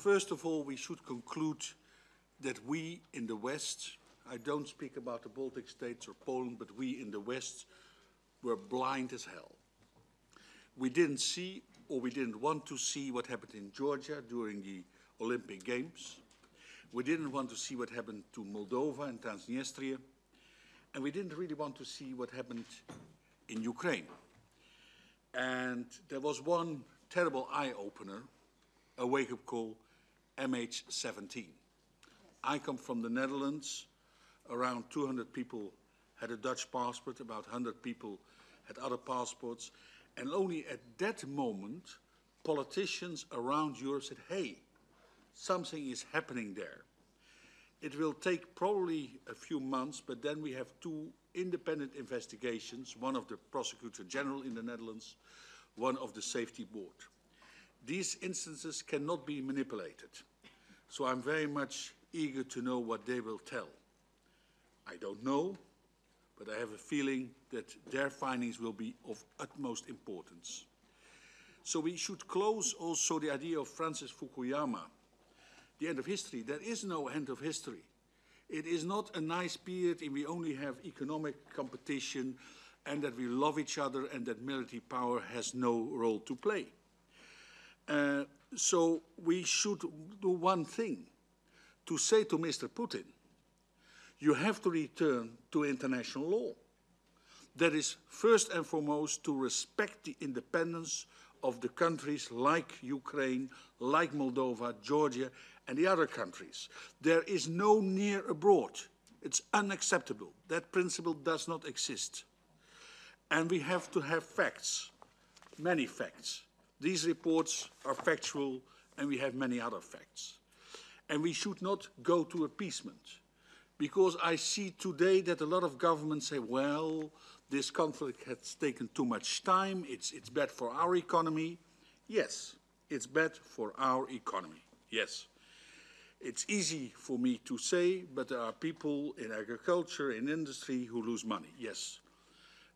first of all, we should conclude that we in the West, I don't speak about the Baltic states or Poland, but we in the West were blind as hell. We didn't see, or we didn't want to see, what happened in Georgia during the Olympic Games. We didn't want to see what happened to Moldova and Transnistria. And we didn't really want to see what happened in Ukraine. And there was one terrible eye-opener, a wake-up call, MH17. I come from the Netherlands. Around 200 people had a Dutch passport, about 100 people had other passports. And only at that moment, politicians around Europe said, hey, something is happening there. It will take probably a few months, but then we have two independent investigations, one of the Prosecutor General in the Netherlands, one of the Safety Board. These instances cannot be manipulated. So I'm very much eager to know what they will tell. I don't know, but I have a feeling that their findings will be of utmost importance. So we should close also the idea of Francis Fukuyama, the end of history. There is no end of history. It is not a nice period and we only have economic competition and that we love each other and that military power has no role to play. So we should do one thing, to say to Mr. Putin, you have to return to international law. That is first and foremost to respect the independence of the countries like Ukraine, like Moldova, Georgia, and the other countries. There is no near abroad. It's unacceptable. That principle does not exist. And we have to have facts, many facts. These reports are factual, and we have many other facts. And we should not go to appeasement, because I see today that a lot of governments say, well, this conflict has taken too much time, it's bad for our economy. Yes, it's bad for our economy, yes. It's easy for me to say, but there are people in agriculture, in industry, who lose money, yes.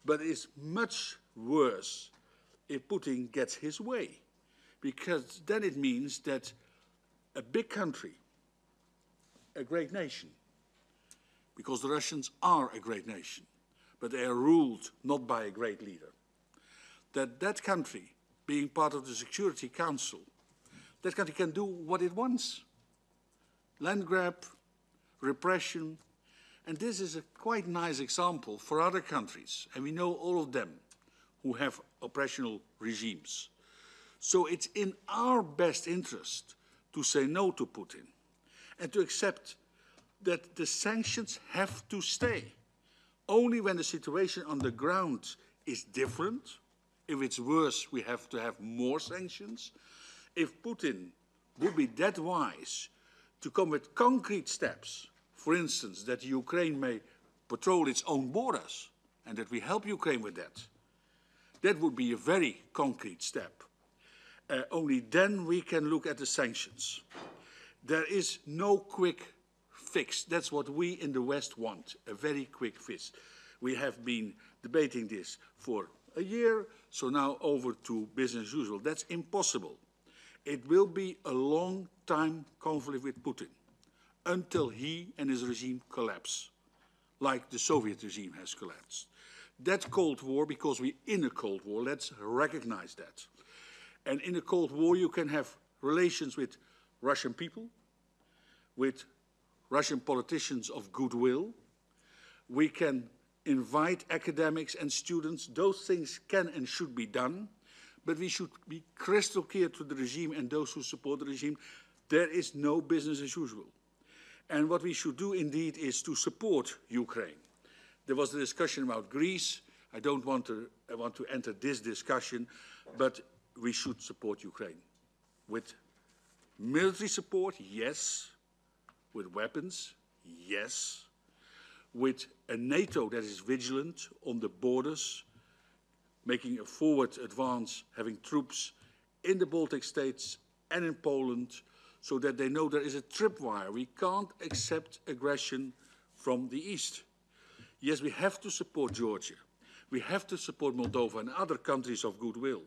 But it's much worse if Putin gets his way, because then it means that a big country, a great nation, because the Russians are a great nation, but they are ruled not by a great leader, that country, being part of the Security Council, that country can do what it wants. Land grab, repression, and this is a quite nice example for other countries, and we know all of them who have oppressional regimes. So it's in our best interest to say no to Putin and to accept that the sanctions have to stay. Only when the situation on the ground is different, if it's worse, we have to have more sanctions. If Putin would be that wise to come with concrete steps, for instance, that Ukraine may patrol its own borders and that we help Ukraine with that, that would be a very concrete step. Only then we can look at the sanctions. There is no quick fix. That's what we in the West want, a very quick fix. We have been debating this for a year, so now over to business as usual. That's impossible. It will be a long time conflict with Putin until he and his regime collapse, like the Soviet regime has collapsed. That Cold War, because we're in a Cold War, let's recognize that. And in a Cold War, you can have relations with Russian people, with Russian politicians of goodwill. We can invite academics and students. Those things can and should be done, but we should be crystal clear to the regime and those who support the regime, there is no business as usual. And what we should do indeed is to support Ukraine. There was a discussion about Greece. I want to enter this discussion, but we should support Ukraine. With military support, yes. With weapons, yes. With a NATO that is vigilant on the borders, making a forward advance, having troops in the Baltic states and in Poland, so that they know there is a tripwire. We can't accept aggression from the east. Yes, we have to support Georgia. We have to support Moldova and other countries of goodwill.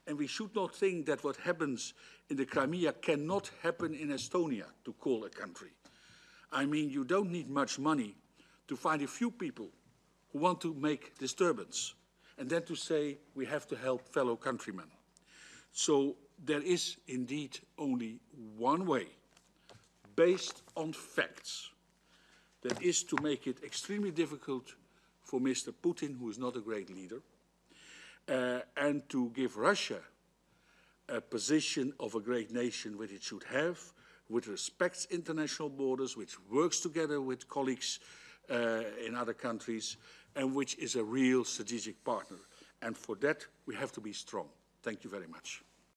And we should not think that what happens in the Crimea cannot happen in Estonia, to call a country. I mean, you don't need much money to find a few people who want to make disturbance, and then to say we have to help fellow countrymen. So there is indeed only one way, based on facts, that is to make it extremely difficult for Mr. Putin, who is not a great leader, and to give Russia a position of a great nation which it should have, which respects international borders, which works together with colleagues in other countries, and which is a real strategic partner. And for that, we have to be strong. Thank you very much.